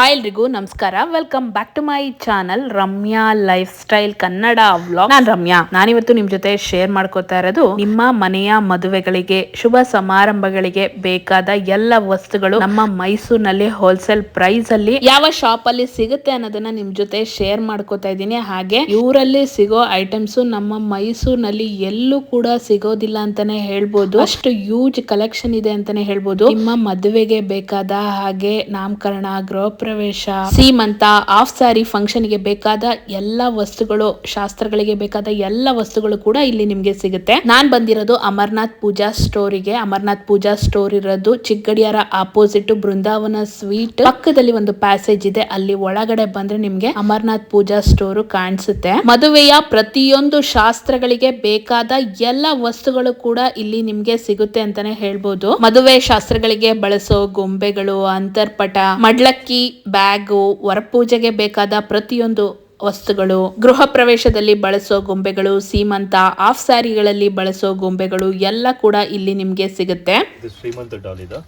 Hi ಎಲ್ರಿಗೂ ನಮಸ್ಕಾರ. Welcome back to my channel Ramya lifestyle Kannada vlog. ನಾನು ರಮ್ಯಾ. ನಾನಿವತ್ತು ನಿಮ್ ಜೊತೆ ಶೇರ್ ಮಾಡ್ಕೋತಾ ಇರೋದು ನಿಮ್ಮ ಮನೆಯ ಮದುವೆಗಳಿಗೆ, ಶುಭ ಸಮಾರಂಭಗಳಿಗೆ ಬೇಕಾದ ಎಲ್ಲ ವಸ್ತುಗಳು ನಮ್ಮ ಮೈಸೂರಿನಲ್ಲಿ ಹೋಲ್ಸೇಲ್ ಪ್ರೈಸ್ ಅಲ್ಲಿ ಯಾವ ಶಾಪ್ ಅಲ್ಲಿ ಸಿಗುತ್ತೆ ಅನ್ನೋದನ್ನ ನಿಮ್ ಜೊತೆ ಶೇರ್ ಮಾಡ್ಕೋತಾ ಇದ್ದೀನಿ. ಹಾಗೆ ಇವರಲ್ಲಿ ಸಿಗೋ ಐಟಮ್ಸ್ ನಮ್ಮ ಮೈಸೂರಿನಲ್ಲಿ ಎಲ್ಲೂ ಕೂಡ ಸಿಗೋದಿಲ್ಲ ಅಂತಾನೆ ಹೇಳ್ಬೋದು. ಅಷ್ಟು ಯೂಜ್ ಕಲೆಕ್ಷನ್ ಇದೆ ಅಂತಾನೆ ಹೇಳ್ಬೋದು. ನಿಮ್ಮ ಮದುವೆಗೆ ಬೇಕಾದ ಹಾಗೆ ನಾಮಕರಣ, ಗೃಹ ಪ್ರವೇಶ, ಸೀಮಂತ, ಆಫ್ ಸಾರಿ ಫಂಕ್ಷನ್ ಗೆ ಬೇಕಾದ ಎಲ್ಲಾ ವಸ್ತುಗಳು, ಶಾಸ್ತ್ರಗಳಿಗೆ ಬೇಕಾದ ಎಲ್ಲ ವಸ್ತುಗಳು ಕೂಡ ಇಲ್ಲಿ ನಿಮ್ಗೆ ಸಿಗುತ್ತೆ. ನಾನ್ ಬಂದಿರೋದು ಅಮರ್ನಾಥ್ ಪೂಜಾ ಸ್ಟೋರಿಗೆ. ಅಮರ್ನಾಥ್ ಪೂಜಾ ಸ್ಟೋರ್ ಇರೋದು ಚಿಕ್ಕಗಡಿಯಾರ ಆಪೋಸಿಟ್ ಬೃಂದಾವನ ಸ್ವೀಟ್ ಪಕ್ಕದಲ್ಲಿ ಒಂದು ಪ್ಯಾಸೇಜ್ ಇದೆ. ಅಲ್ಲಿ ಒಳಗಡೆ ಬಂದ್ರೆ ನಿಮ್ಗೆ ಅಮರ್ನಾಥ್ ಪೂಜಾ ಸ್ಟೋರ್ ಕಾಣಿಸುತ್ತೆ. ಮದುವೆಯ ಪ್ರತಿಯೊಂದು ಶಾಸ್ತ್ರಗಳಿಗೆ ಬೇಕಾದ ಎಲ್ಲ ವಸ್ತುಗಳು ಕೂಡ ಇಲ್ಲಿ ನಿಮ್ಗೆ ಸಿಗುತ್ತೆ ಅಂತಾನೆ ಹೇಳ್ಬೋದು. ಮದುವೆ ಶಾಸ್ತ್ರಗಳಿಗೆ ಬಳಸೋ ಗೊಂಬೆಗಳು, ಅಂತರ್ಪಟ, ಮಡ್ಲಕ್ಕಿ, ಬ್ಯಾಗು, ವರಪೂಜೆಗೆ ಬೇಕಾದ ಪ್ರತಿಯೊಂದು ವಸ್ತುಗಳು, ಗೃಹ ಪ್ರವೇಶದಲ್ಲಿ ಬಳಸೋ ಗೊಂಬೆಗಳು, ಸೀಮಂತ, ಆಫ್ ಸ್ಯಾರಿಗಳಲ್ಲಿ ಬಳಸೋ ಗೊಂಬೆಗಳು ಎಲ್ಲ ಕೂಡ ಇಲ್ಲಿ ನಿಮ್ಗೆ ಸಿಗುತ್ತೆ. ಇದು ಶ್ರೀಮಂತ ಡಾಲ್. ಇದು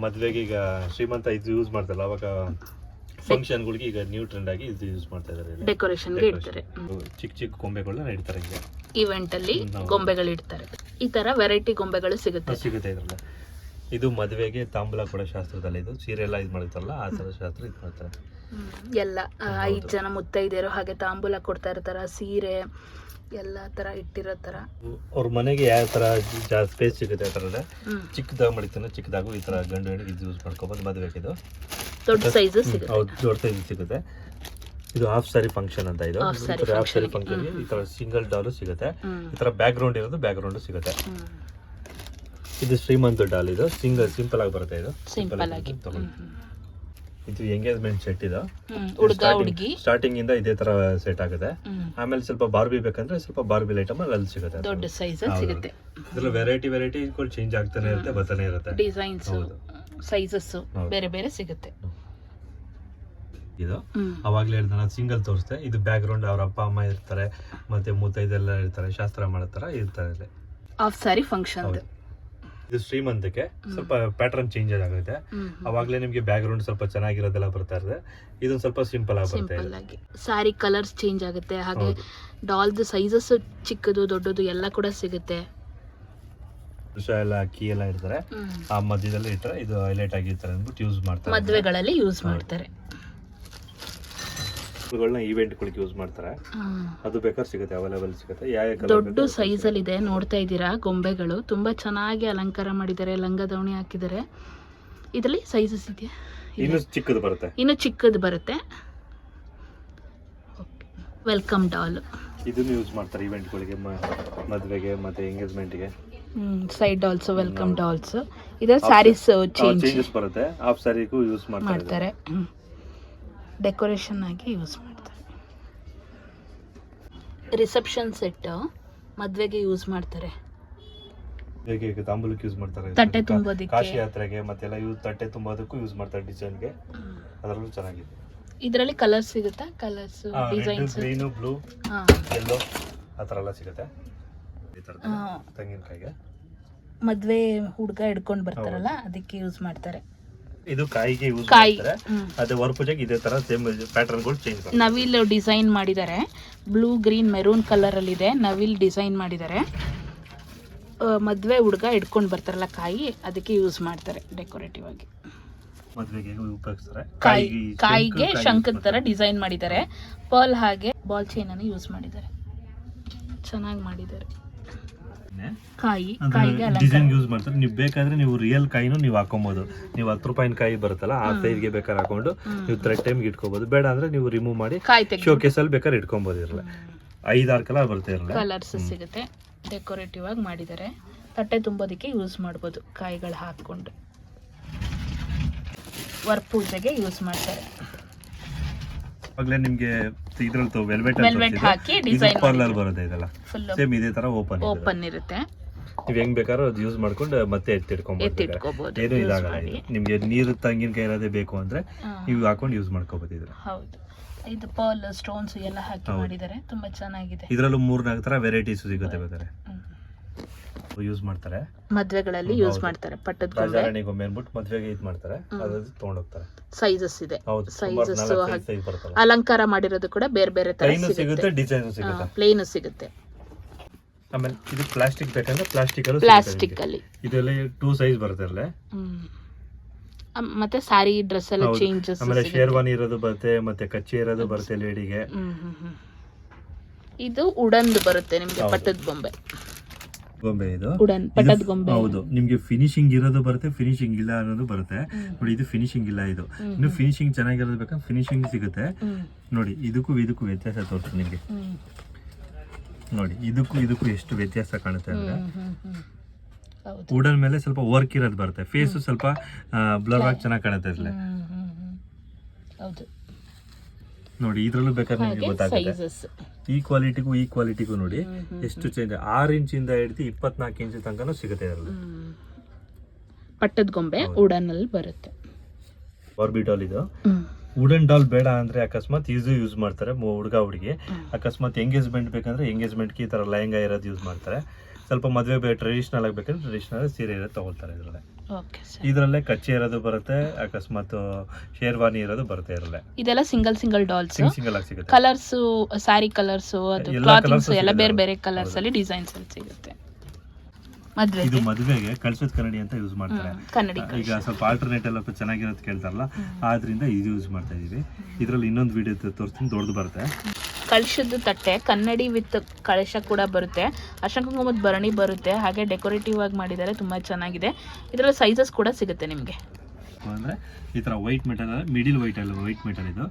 ಮದುವೆಗೆ ಈಗ ಶ್ರೀಮಂತ ಇದು ಯೂಸ್ ಮಾಡ್ತಾರಲ್ಲ, ಅವಾಗ ಫಂಕ್ಷನ್ ಗಳಿಗೆ ಈಗ ನ್ಯೂ ಟ್ರೆಂಡ್ ಆಗಿ ಇದು ಯೂಸ್ ಮಾಡ್ತಾ ಇದ್ದಾರೆ. ಡೆಕೋರೇಷನ್ ಗೆ ಇಡ್ತಾರೆ. ಚಿಕ್ಕ ಚಿಕ್ಕ ಗೊಂಬೆಗಳನ್ನ ಇಡ್ತಾರೆ. ಈಗ ಇವೆಂಟ್ ಅಲ್ಲಿ ಗೊಂಬೆಗಳು ಇಡ್ತಾರೆ. ಈ ತರ ವೆರೈಟಿ ಗೊಂಬೆಗಳು ಸಿಗುತ್ತೆ ಇದ್ರಲ್ಲ. ಇದು ಮದುವೆಗೆ ತಾಂಬೂಲ ಕೂಡ ಶಾಸ್ತ್ರದಲ್ಲಿ ಇದು ಸೀರೆ ಎಲ್ಲ ಇದು ಮಾಡ್ತಾರಲ್ಲ, ಆ ತರ ಶಾಸ್ತ್ರ ಇದು ಮಾಡ್ತಾರೆ. ಎಲ್ಲ 5 ಜನ ಮುತ್ತೈದೆಯರು ಹಾಗೆ ತಾಂಬೂಲ ಕೊಡ್ತಾ ಇರ್ತಾರ, ಸೀರೆ ಎಲ್ಲ ತರ ಇಟ್ಟಿರೋ ತರ. ಅವ್ರ ಮನೆಗೆ ಯಾವ ತರ ಸ್ಪೇಸ್ ಸಿಗುತ್ತೆ ಆ ತರ ಚಿಕ್ಕದಾಗ ಮಾಡಿರ್ತಾನೆ. ಚಿಕ್ಕದಾಗೂ ಈ ತರ ಗಂಡು ಹೆಣ್ಣಿಗೆ ಇದು ಯೂಸ್ ಮಾಡ್ಕೋಬಹುದು. ಮದುವೆಗೆ ಇದು ದೊಡ್ಡ ಸೈಜ್ ಸಿಗುತ್ತೆ. ಹೌದು, ದೊಡ್ಡ ಸೈಜ್ ಸಿಗುತ್ತೆ. ಇದು ಹಾಫ್ ಸಾರಿ ಫಂಕ್ಷನ್ ಅಂತ. ಇದು ಹಾಫ್ ಸಾರಿ ಫಂಕ್ಷನ್ ಈ ತರ ಸಿಂಗಲ್ ಡಾಲು ಸಿಗುತ್ತೆ. ಈ ತರ ಬ್ಯಾಕ್ ಗ್ರೌಂಡ್ ಇರೋದು ಬ್ಯಾಕ್ ಗ್ರೌಂಡ್ ಸಿಗುತ್ತೆ. ಇದು ಶ್ರೀಮಂತ ಡಾಲ್. ಇದು ಸಿಂಪಲ್ ಆಗಿ ಬರುತ್ತೆ. ಇದು ಸಿಂಪಲ್ ಆಗಿ ಇದು ಎಂಗೇಜ್ಮೆಂಟ್ ಸೆಟ್. ಇದು ಹುಡುಗ ಹುಡುಗಿ ಸ್ಟಾರ್ಟಿಂಗ್ ಇಂದ ಇದೇ ತರ ಸೆಟ್ ಆಗುತ್ತೆ. ಆಮೇಲೆ ಸ್ವಲ್ಪ ಬಾರ್ಬಿ ಬೇಕಂದ್ರೆ ಸ್ವಲ್ಪ ಬಾರ್ಬಿ ಐಟಮ್ ಅಲ್ಲಿ ಸಿಗುತ್ತೆ. ದೊಡ್ಡ ಸೈಜ್ ಸಿಗುತ್ತೆ. ಇದ್ರಲ್ಲಿ ವೆರೈಟಿ ಚೇಂಜ್ ಆಗ್ತಾನೆ ಇರುತ್ತೆ, ಬರ್ತಾನೆ ಇರುತ್ತೆ. ಡಿಸೈನ್ಸ್, ಸೈಜಸ್ ಬೇರೆ ಬೇರೆ ಸಿಗುತ್ತೆ. ಇದು ಅವಾಗ್ಲೇ ಹೇಳ್ದ ನಾನು ಸಿಂಗಲ್ ತೋರಿಸ್ದೆ. ಇದು ಬ್ಯಾಕ್ ಗ್ರೌಂಡ್ ಅವ್ರ ಅಪ್ಪ ಅಮ್ಮ ಇರ್ತಾರೆ, ಮತ್ತೆ ಮುತ್ತೈದೆಲ್ಲ ಇರ್ತಾರೆ, ಶಾಸ್ತ್ರ ಮಾಡೋ ತರ ಇರ್ತಾರೆ. Of sorry function. ಇದು ಶ್ರೀಮಂತಕ್ಕೆ ಸ್ವಲ್ಪ ಪ್ಯಾಟರ್ನ್ ಚೇಂಜ್ ಆಗುತ್ತೆ. ಅವಾಗ್ಲೇ ನಿಮ್ಗೆ ಬ್ಯಾಕ್ ಗ್ರೌಂಡ್ ಸ್ವಲ್ಪ ಚೆನ್ನಾಗಿರೋದೆಲ್ಲ ಬರ್ತಾ ಇದೆ. ಇದೊಂದು ಸ್ವಲ್ಪ ಸಿಂಪಲ್ ಆಗಿ ಬರುತ್ತೆ. ಸಾರಿ ಕಲರ್ಸ್ ಚೇಂಜ್ ಆಗುತ್ತೆ. ಹಾಗೆ ಡಾಲ್ದು ಸೈಜಸ್ ಚಿಕ್ಕದು ದೊಡ್ಡದು ಎಲ್ಲ ಕೂಡ ಸಿಗುತ್ತೆ. ಎಲ್ಲ ಅಕ್ಕಿ ಎಲ್ಲ ಇರ್ತಾರೆ, ಆ ಮಧ್ಯದಲ್ಲಿ ಇಟ್ಟರೆ ಇದು ಹೈಲೈಟ್ ಆಗಿರ್ತಾರೆ ಅಂದ್ಬಿಟ್ಟು ಯೂಸ್ ಮಾಡ್ತಾರೆ. ಮದುವೆಗಳಲ್ಲಿ ಯೂಸ್ ಮಾಡ್ತಾರೆ. ಇವೆಂಟ್ಗಳಿಗೆ ಯೂಸ್ ಮಾಡ್ತಾರೆ. ಅದು ಬೇಕಾದ್ರೆ ಸಿಗುತ್ತೆ, ಅವೈಲೇಬಲ್ ಸಿಗುತ್ತೆ. ದೊಡ್ಡ ಸೈಜ್ ಅಲ್ಲಿ ಇದೆ. ನೋಡ್ತಾ ಇದ್ದೀರಾ ಗೊಂಬೆಗಳು ತುಂಬಾ ಚೆನ್ನಾಗಿ ಅಲಂಕಾರ ಮಾಡಿದ್ದಾರೆ. ಲಂಗ ದಾವಣಿ ಹಾಕಿದ್ದಾರೆ. ಇದರಲ್ಲಿ ಸೈಜಸ್ ಇದೆಯಾ? ಇನ್ನು ಚಿಕ್ಕದು ಬರುತ್ತೆ. ಇನ್ನು ಚಿಕ್ಕದು ಬರುತ್ತೆ. ವೆಲ್ಕಮ್ ಡಾಲ್ ಇದನ್ನು ಯೂಸ್ ಮಾಡ್ತಾರೆ ಇವೆಂಟ್ಗಳಿಗೆ, ಮದುವೆಗೆ ಮತ್ತೆ ಎಂಗೇಜ್ಮೆಂಟ್ಗೆ. Side dolls, welcome dolls. ಇದರ ಸ್ಯಾರೀಸ್ ಚೇಂಜಸ್ ಬರುತ್ತೆ. ಹಾಫ್ ಸ್ಯಾರಿಗೂ ಯೂಸ್ ಮಾಡ್ತಾರೆ. ಡೆಕೋರೇಷನ್ ಆಗಿ ಯೂಸ್ ಮಾಡ್ತಾರೆ. ರಿಸೆಪ್ಷನ್ ಸೆಟ್ ಮದುವೆಗೆ ಯೂಸ್ ಮಾಡ್ತಾರೆ. ತಾಂಬೂಲಕ್ಕೆ ಯೂಸ್ ಮಾಡ್ತಾರೆ. ತಟ್ಟೆ ತುಂಬೋದಕ್ಕೆ, ಕಾಶಿ ಯಾತ್ರೆಗೆ ಮತ್ತೆಲ್ಲ ತಟ್ಟೆ ತುಂಬೋದಕ್ಕೂ ಯೂಸ್ ಮಾಡ್ತಾರೆ. ಡಿಸೈನ್ಗೆ ಅದರಲ್ಲೂ ಚೆನ್ನಾಗಿದೆ. ಇದರಲ್ಲಿ ಕಲರ್ಸ್ ಸಿಗುತ್ತಾ? Colours, designs, green, blue, yellow ಆ ತರ ಎಲ್ಲ ಸಿಗುತ್ತೆ. ಈ ತರ ತೆಂಗಿನಕಾಯಿಗೆ ಮದುವೆ ಹುಡುಗ ಹಿಡ್ಕೊಂಡು ಬರ್ತಾರಲ್ಲ ಅದಕ್ಕೆ ಯೂಸ್ ಮಾಡ್ತಾರೆ. ಇದು ಕಾಯಿಗೆ ಯೂಸ್ ಮಾಡ್ತಾರೆ. ಅದೇ ವರಪೂಜೆಗೆ ಇದೇ ತರ ಸೇಮ್ ಪ್ಯಾಟರ್ನ್ ಗಳು ಚೇಂಜ್ ಮಾಡ್ತಾರೆ. ನವಿಲ್ ಡಿಸೈನ್ ಮಾಡಿದ್ದಾರೆ. ಬ್ಲೂ, ಗ್ರೀನ್, ಮೆರೂನ್ ಕಲರ್ ಅಲ್ಲಿ ಇದೆ. ನವಿಲ್ ಡಿಸೈನ್ ಮಾಡಿದ್ದಾರೆ. ಮದುವೆ ಹುಡುಗ ಹಿಡ್ಕೊಂಡು ಬರ್ತಾರಲ್ಲ ಕಾಯಿ, ಅದಕ್ಕೆ ಯೂಸ್ ಮಾಡ್ತಾರೆ ಡೆಕೋರೇಟಿವ್ ಆಗಿ. ಮದುವೆಗೆ ಉಪಯೋಗಿಸ್ತಾರೆ. ಕಾಯಿಗೆ ಶಂಖದ ತರ ಡಿಸೈನ್ ಮಾಡಿದ್ದಾರೆ. ಪರ್ಲ್ ಹಾಗೆ ಬಾಲ್ ಚೈನ್ ಅನ್ನು ಯೂಸ್ ಮಾಡಿದ್ದಾರೆ. ಚೆನ್ನಾಗಿ ಮಾಡಿದ್ದಾರೆ. ಕಾಯಿಗೆ ಡಿಸೈನ್ ಯೂಸ್ ಮಾಡ್ತಾರೆ. ನೀವು ಬೇಕಾದ್ರೆ ನೀವು ರಿಯಲ್ ಕಾಯಿನೂ ನೀವು ಹಾಕೊಬಹುದು. ನೀವು 10 ರೂಪಾಯಿನ ಕಾಯಿ ಬರುತ್ತಲ್ಲ, ಆ ಸೈಜ್ಗೆ ಬೇಕಾದ್ರೆ ಹಾಕೊಂಡು ನೀವು ಥ್ರೆಡ್ ಟೈಮ್ಗೆ ಇಟ್ಕೋಬಹುದು. ಬೇಡ ಅಂದ್ರೆ ನೀವು ರಿಮೂವ್ ಮಾಡಿ ಶೋಕೇಸ್ ಅಲ್ಲಿ ಬೇಕಾದ್ರೆ ಇಟ್ಕೊಬಹುದು. ಇರಲ್ಲ 5-6 ಕಲರ್ ಬರುತ್ತೆ. ಇರಲ್ಲ ಕಲರ್ಸ್ ಸಿಗುತ್ತೆ. ಡೆಕೋರೇಟಿವ್ ಆಗಿ ಮಾಡಿದ್ದಾರೆ. ತಟ್ಟೆ ತುಂಬೋದಕ್ಕೆ ಯೂಸ್ ಮಾಡ್ಬೋದು. ಕಾಯಿಗಳು ಹಾಕೊಂಡು ವರಪೂಜೆಗೆ ಯೂಸ್ ಮಾಡ್ತಾರೆ. ಅವಾಗಲೇ ನಿಮಗೆ ಇದ್ರಲ್ಲಿ ವೆಲ್ವೆಟ್ ಹಾಕಿ ಡಿಸೈನ್ ಪಾರ್ಲರ್ ಬರುತ್ತೆ. ಇದೆಲ್ಲ ಸೇಮ್ ಇದೇ ತರ ಓಪನ್ ಇರುತ್ತೆ. ನೀವು ಹೆಂಗ್ ಬೇಕಾದ್ರೂ ಅದು ಯೂಸ್ ಮಾಡ್ಕೊಂಡು ಮತ್ತೆ ಎತ್ತಿಟ್ಕೊಬಹುದು. ಏನು ಇದಾಗಲ್ಲ. ನಿಮ್ಗೆ ನೀರು ತೆಂಗಿನಕಾಯಿ ಇರೋದೇ ಬೇಕು ಅಂದ್ರೆ ನೀವು ಹಾಕೊಂಡು ಯೂಸ್ ಮಾಡ್ಕೋಬಹುದು. ಹೌದು, ಇದು ಪರ್ಲ್ ಸ್ಟೋನ್ಸ್ ಎಲ್ಲ ಹಾಕಿ ಮಾಡಿದ್ದಾರೆ. ತುಂಬಾ ಚೆನ್ನಾಗಿದೆ. ಇದರಲ್ಲೂ 3-4 ತರ ವೆರೈಟೀಸ್ ಸಿಗುತ್ತೆ ಬೇಕಾದ್ರೆ. ಯೂಸ್ ಮಾಡ್ತಾರೆ, ಮದ್ವೆಗಳಲ್ಲಿ ಯೂಸ್ ಮಾಡ್ತಾರೆ. ಪಟ್ಟದ ಗೊಂಬೆ ರಾಜಾರಾಣಿ ಗೊಂಬೆ ಅನ್ಬಿಟ್ಟು ಮದ್ವೆಗೆ ಇದು ಮಾಡ್ತಾರೆ, ಅದು ತಗೊಂಡೋಗ್ತಾರೆ. ಸೈಜಸ್ ಇದೆ, ಹೌದು, ಸೈಜಸ್ ಸೈಜ್ ಬರ್ತಲ್ಲ. ಅಲಂಕಾರ ಮಾಡಿರೋದು ಕೂಡ ಬೇರೆ ಬೇರೆ ತರ ಸಿಗುತ್ತೆ, ಡಿಸೈನ್ ಸಿಗುತ್ತೆ, ಪ್ಲೇನ್ ಸಿಗುತ್ತೆ. ಆಮೇಲೆ ಇದು ಪ್ಲಾಸ್ಟಿಕ್ ಬೇಕಂದ್ರೆ ಪ್ಲಾಸ್ಟಿಕ್ ಅಲ್ಲಿ ಇದರಲ್ಲಿ 2 ಸೈಜ್ ಬರುತ್ತೆ ಅಲ್ಲೇ. ಮತ್ತೆ ಸಾರಿ ಡ್ರೆಸ್ ಎಲ್ಲ ಚೇಂಜಸ್. ಆಮೇಲೆ ಶೇರ್ವಾನಿ ಇರೋದು ಬರುತ್ತೆ, ಮತ್ತೆ ಕಚ್ಚೆ ಇರೋದು ಬರುತ್ತೆ ಲೇಡಿಗೆ. ಇದು ಉಡನ್ ಬರುತ್ತೆ ನಿಮ್ಗೆ ಪಟ್ಟದ ಗೊಂಬೆ. ಇದು ಉಡನ್ ಪಟ್ಟದ ಗೊಂಬೆ. ಹೌದು, ನಿಮ್ಗೆ ಫಿನಿಶಿಂಗ್ ಇರೋದು ಬರುತ್ತೆ, ಫಿನಿಶಿಂಗ್ ಇಲ್ಲ ಅನ್ನೋದು ಬರುತ್ತೆ. ನೋಡಿ, ಇದು ಫಿನಿಶಿಂಗ್ ಇಲ್ಲ. ಇದು ಇನ್ನು ಫಿನಿಶಿಂಗ್ ಚೆನ್ನಾಗಿರೋದು ಬೇಕಾ, ಫಿನಿಶಿಂಗ್ ಸಿಗುತ್ತೆ. ನೋಡಿ, ಇದಕ್ಕೂ ವ್ಯತ್ಯಾಸ ತೋರಿಸ್ತೀನಿ ನಿಮ್ಗೆ. ನೋಡಿ, ಇದಕ್ಕೂ ಎಷ್ಟು ವ್ಯತ್ಯಾಸ ಕಾಣುತ್ತೆ ಅಂದ್ರೆ, ವುಡನ್ ಮೇಲೆ ಸ್ವಲ್ಪ ವರ್ಕ್ ಇರೋದು ಬರುತ್ತೆ, ಫೇಸ್ ಸ್ವಲ್ಪ ಬ್ಲರ್ ಆಗಿ ಚೆನ್ನಾಗಿ ಕಾಣುತ್ತೆ ಇರಲಿ. ನೋಡಿ, ಇದ್ರಲ್ಲೂ ಬೇಕಾದ್ರೆ ನಿಮ್ಗೆ ಗೊತ್ತಾಗುತ್ತೆ. ಈ ಕ್ವಾಲಿಟಿಗೂ ನೋಡಿ ಎಷ್ಟು ಚೇಂಜ್. 6 ಇಂಚಿಂದ ಹಿಡಿದು 24 ಇಂಚ್ ತನಕನೂ ಸಿಗುತ್ತೆ ಇದರಲ್ಲಿ. ಪಟ್ಟದ ಗೊಂಬೆ ವುಡನ್ ಅಲ್ಲಿ ಬರುತ್ತೆ. ಬಾರ್ಬಿ ಡಾಲ್ ಇದು. ವುಡನ್ ಡಾಲ್ ಬೇಡ ಅಂದ್ರೆ ಅಕಸ್ಮಾತ್ ಇದು ಯೂಸ್ ಮಾಡ್ತಾರೆ ಹುಡುಗಿ. ಅಕಸ್ಮಾತ್ ಎಂಗೇಜ್ಮೆಂಟ್ ಬೇಕಂದ್ರೆ ಎಂಗೇಜ್ಮೆಂಟ್ಗೆ ಈ ತರ ಲಹಂಗಾ ಇರೋದು ಯೂಸ್ ಮಾಡ್ತಾರೆ. ಸ್ವಲ್ಪ ಮದುವೆ ಟ್ರೆಡಿಷನಲ್ ಆಗಬೇಕಂದ್ರೆ ಟ್ರೆಡಿಷನಲ್ ಸೀರೆ ಇರೋದು ತಗೊಳ್ತಾರೆ. ಇದರಲ್ಲೇ ಕಚ್ಚೆ ಇರೋದು ಬರುತ್ತೆ, ಅಕಸ್ಮಾತ್ ಶೇರ್ವಾನಿ ಇರೋದು ಬರುತ್ತೆ ಇರಲ್ಲ. ಇದೆಲ್ಲ ಸಿಂಗಲ್ ಡಾಲ್ಸ್, ಸಿಂಗಲ್ ಆಗಿ ಸಿಗುತ್ತೆ. ಕಲರ್ಸ್, ಸಾರಿ ಕಲರ್ಸ್, ಅದು ಕ್ಲಾತಿಂಗ್ಸ್ ಎಲ್ಲ ಬೇರೆ ಬೇರೆ ಕಲರ್ಸ್ ಅಲ್ಲಿ ಡಿಸೈನ್ಸ್ ಅಲ್ಲಿ ಸಿಗುತ್ತೆ. ಇದು ಮದುವೆಗೆ ಕಳ್ಸೋದ್ ಕನ್ನಡಿ ಅಂತ ಯೂಸ್ ಮಾಡ್ತಾರೆ. ಈಗ ಸ್ವಲ್ಪ ಆಲ್ಟರ್ನೇಟ್ ಎಲ್ಲ ಚೆನ್ನಾಗಿರೋದು ಕೇಳ್ತಾರಲ್ಲ, ಆದ್ರಿಂದ ಇದು ಯೂಸ್ ಮಾಡ್ತಾ ಇದೀವಿ. ಇದ್ರಲ್ಲಿ ಇನ್ನೊಂದು ವಿಡಿಯೋ ತೋರಿಸ್ತೀನಿ, ದೊಡ್ಡದು ಬರುತ್ತೆ. ಕಳಶದ ತಟ್ಟೆ ಕನ್ನಡಿ ವಿತ್ ಕಳಶ ಕೂಡ ಬರುತ್ತೆ, ಅರ್ಶಿನ ಕುಂಕುಮದ ಭರಣಿ ಬರುತ್ತೆ, ಹಾಗೆ ಡೆಕೋರೇಟಿವ್ ಆಗಿ ಮಾಡಿದ್ದಾರೆ, ತುಂಬಾ ಚೆನ್ನಾಗಿದೆ. ಇದರಲ್ಲಿ ಸೈಜಸ್ ಕೂಡ ಸಿಗುತ್ತೆ ನಿಮಗೆ. ಅಂದ್ರೆ ಈ ತರ white metal, middle white metal ಇದು,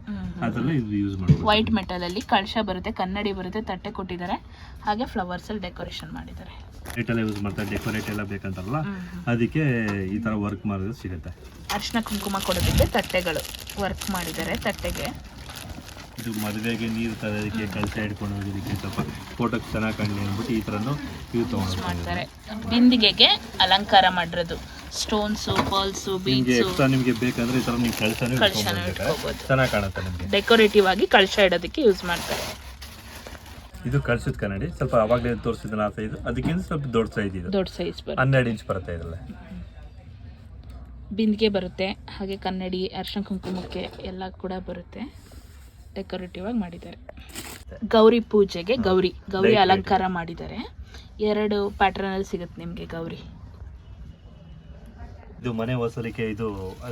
ಅದರಲ್ಲಿ ಇದು ಯೂಸ್ ಮಾಡ್ಬೋದು. ವೈಟ್ ಮೆಟಲ್ ಅಲ್ಲಿ ಕಳಶ ಬರುತ್ತೆ, ಕನ್ನಡಿ ಬರುತ್ತೆ, ತಟ್ಟೆ ಕೊಟ್ಟಿದ್ದಾರೆ, ಹಾಗೆ ಫ್ಲವರ್ಸ್ ಅಲ್ಲಿ ಡೆಕೋರೇಷನ್ ಮಾಡಿದ್ದಾರೆ. ರೇಟೆಲ್ಲ ಯೂಸ್ ಮಾಡ್ತಾರೆ, ಡೆಕೋರೇಟ್ ಎಲ್ಲ ಬೇಕಂತಾರಲ್ಲ, ಅದಕ್ಕೆ ಈ ತರ ವರ್ಕ್ ಮಾಡೋದು ಸಿಗುತ್ತೆ. ಅರ್ಶಿನ ಕುಂಕುಮ ಕೊಡೋದಕ್ಕೆ ತಟ್ಟೆಗಳು ವರ್ಕ್ ಮಾಡಿದ್ದಾರೆ. ತಟ್ಟೆಗೆ ಇದು ಮದುವೆಗೆ ನೀರು ತರೋದಕ್ಕೆ, ಕಳಶ ಹಿಡ್ಕೊಂಡು ಹೋಗೋದಕ್ಕೆ, ಸ್ವಲ್ಪ ಫೋಟೋಗೆ ಚೆನ್ನಾಗಿ ಕಾಣಲಿ ಅಂದ್ಬಿಟ್ಟು ಈ ಥರನೂ ಇವು ತೊಗೊಂಡು ಮಾಡ್ತಾರೆ. ಬಿಂದಿಗೆಗೆ ಅಲಂಕಾರ ಮಾಡಿರೋದು, ಸ್ಟೋನ್ಸು, ಪರ್ಲ್ಸು, ಬೀಡ್ಸು. ಎಕ್ಸ್ಟ್ರಾ ನಿಮಗೆ ಬೇಕಂದ್ರೆ ಈ ಥರ ನೀವು ಕಳಶನೂ ಇಟ್ಕೋಬಹುದು, ಚೆನ್ನಾಗಿ ಕಾಣುತ್ತೆ ನಿಮಗೆ. ಡೆಕೋರೇಟಿವ್ ಆಗಿ ಕಳಶ ಇಡೋದಕ್ಕೆ ಯೂಸ್ ಮಾಡ್ತಾರೆ. ಇದು ಕಳಶದ ಕನ್ನಡಿ, ಸ್ವಲ್ಪ ಅವಾಗಲೇ ತೋರಿಸಿದ ಆ ಸೈಜ್, ಅದಕ್ಕಿಂತ ಸ್ವಲ್ಪ ದೊಡ್ಡ ಸೈಜ್. ಇದು ದೊಡ್ಡ ಸೈಜ್ 12 ಇಂಚ್ ಬರುತ್ತೆ. ಇದರಲ್ಲಿ ಬಿಂದಿಗೆ ಬರುತ್ತೆ, ಹಾಗೆ ಕನ್ನಡಿ, ಅರ್ಶಿನ ಕುಂಕುಮಕ್ಕೆ ಎಲ್ಲ ಕೂಡ ಬರುತ್ತೆ. ಡೆಕೋರೇಟಿವ್ ಆಗಿ ಮಾಡಿದ್ದಾರೆ. ಗೌರಿ ಪೂಜೆಗೆ ಗೌರಿ ಅಲಂಕಾರ ಮಾಡಿದ್ದಾರೆ. 2 ಪ್ಯಾಟರ್ನ್ ಅಲ್ಲಿ ಸಿಗುತ್ತೆ ನಿಮ್ಗೆ ಗೌರಿ. ಇದು ಮನೆ ಹೊಸಲಿಕ್ಕೆ ಇದು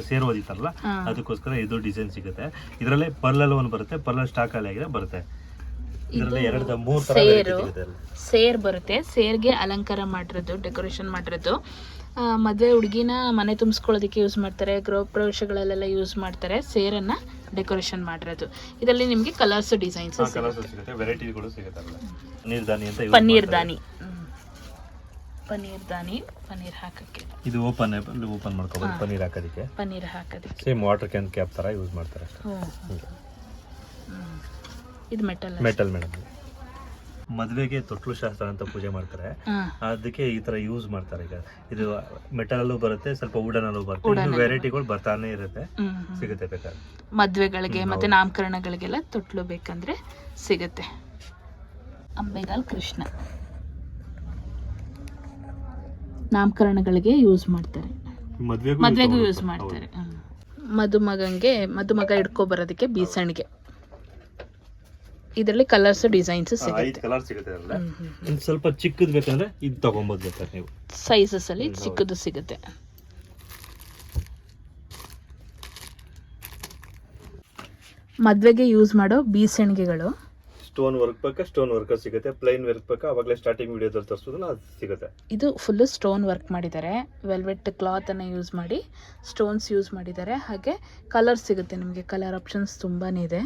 ಸೇರೋದಿತ್ತಲ್ಲ, ಅದಕ್ಕೋಸ್ಕರ ಇದು ಡಿಸೈನ್ ಸಿಗುತ್ತೆ. ಇದರಲ್ಲೇ ಪರ್ಲಲ್ಲಿ ಒಂದು ಬರುತ್ತೆ, ಪರ್ಲಲ್ ಸ್ಟಾಕ್ ಅಲ್ಲಿ ಬರುತ್ತೆ. ಇದರಲ್ಲಿ 2-3 ತರ ಸಿಗುತ್ತೆ. ಸೇರ್ ಬರುತ್ತೆ, ಸೇರ್ಗೆ ಅಲಂಕಾರ ಮಾಡಿರೋದು, ಡೆಕೋರೇಷನ್ ಮಾಡಿರೋದು. ಮದುವೆ ಹುಡುಗಿನ ಮನೆ ತುಂಬಿಸ್ಕೊಳ್ಳೋದಕ್ಕೆ ಯೂಸ್ ಮಾಡ್ತಾರೆ, ಗೃಹ ಪ್ರವೇಶಗಳಲ್ಲೆಲ್ಲ ಯೂಸ್ ಮಾಡ್ತಾರೆ. ಸೇರನ್ನ ಡೆಕೋರೇಷನ್ ಮಾಡಿರೋದು. ಇದರಲ್ಲಿ ನಿಮಗೆ ಕಲರ್ಸ್, ಡಿಸೈನ್ಸ್ ಸಿಗುತ್ತೆ, ವೆರೈಟಿಗಳು ಸಿಗುತ್ತೆ. ಪನ್ನೀರ್ ದಾನಿ ಪನ್ನೀರ್ ಹಾಕಕ್ಕೆ. ಇದು ಓಪನ್ ಮಾಡ್ಕೋಬಹುದು, ಪನ್ನೀರ್ ಹಾಕೋದಕ್ಕೆ. ಸೇಮ್ ವಾಟರ್ ಕ್ಯಾನ್ ಕ್ಯಾಪ್ ತರ ಯೂಸ್ ಮಾಡ್ತಾರೆ. ಇದು ಮೆಟಲ್ ಮೇಡಮ್. ಮದುವೆಗೆ ತೊಟ್ಲು ಶಾಸ್ತ್ರ ಅಂತ ಪೂಜೆ ಮಾಡ್ತಾರೆ, ಅದಕ್ಕೆ ಈ ತರ ಯೂಸ್ ಮಾಡ್ತಾರೆ. ಈಗ ಇದು ಮೆಟಲ್ ಅಲ್ಲೂ ಬರುತ್ತೆ, ಸ್ವಲ್ಪ ವುಡನ್ ಅಲ್ಲೂ ಬರುತ್ತೆ. ವೆರೈಟಿಗಳು ಬರ್ತಾನೆ ಇರುತ್ತೆ, ಸಿಗುತ್ತೆ ಬೇಕಾದ್ರೆ. ಮದುವೆಗಳಿಗೆ ಮತ್ತೆ ನಾಮಕರಣಗಳಿಗೆಲ್ಲ ತೊಟ್ಲು ಬೇಕಂದ್ರೆ ಸಿಗುತ್ತೆ. ಅಂಬೆಗಾಲ್ ಕೃಷ್ಣ ನಾಮಕರಣಗಳಿಗೆ ಯೂಸ್ ಮಾಡ್ತಾರೆ, ಮದುವೆಗೂ ಯೂಸ್ ಮಾಡ್ತಾರೆ. ಮದುಮಗ ಹಿಡ್ಕೊ ಬರೋದಕ್ಕೆ ಬೀಸಣಿಗೆ. ಇದರಲ್ಲಿ ಕಲರ್ಸ್, ಡಿಸೈನ್ಸ್ ಸಿಗುತ್ತೆ. ಕಲರ್ ಸಿಗುತ್ತೆ. ಸ್ವಲ್ಪ ಚಿಕ್ಕದು ಬೇಕಂದ್ರೆ ಇದು ತಗೊಬಹುದು ಬೇಕಾದ್ರೆ ನೀವು. ಸೈಜಸ್ ಅಲ್ಲಿ ಚಿಕ್ಕದು ಸಿಗುತ್ತೆ. ಮದ್ವೆಗೆ ಯೂಸ್ ಮಾಡೋ ಬೀಸಣಿಗೆಗಳು. ಸ್ಟೋನ್ ವರ್ಕ್ ಬೇಕಾ, ಸ್ಟೋನ್ ವರ್ಕ್ ಸಿಗುತ್ತೆ. ಪ್ಲೈನ್ ವರ್ಕ್ ಬೇಕಾ, ಅವಾಗಲೇ ಸ್ಟಾರ್ಟಿಂಗ್ ವಿಡಿಯೋದಲ್ಲಿ ತೋರಿಸೋದಲ್ಲ, ಅದು ಸಿಗುತ್ತೆ. ಇದು ಫುಲ್ ಸ್ಟೋನ್ ವರ್ಕ್ ಮಾಡಿದ್ದಾರೆ, ವೆಲ್ವೆಟ್ ಕ್ಲಾತ್ ಅನ್ನ ಯೂಸ್ ಮಾಡಿ ಸ್ಟೋನ್ಸ್ ಯೂಸ್ ಮಾಡಿದ್ದಾರೆ. ಹಾಗೆ ಕಲರ್ ಸಿಗುತ್ತೆ ನಿಮಗೆ, ಕಲರ್ ಆಪ್ಷನ್ಸ್ ತುಂಬಾನೇ ಇದೆ.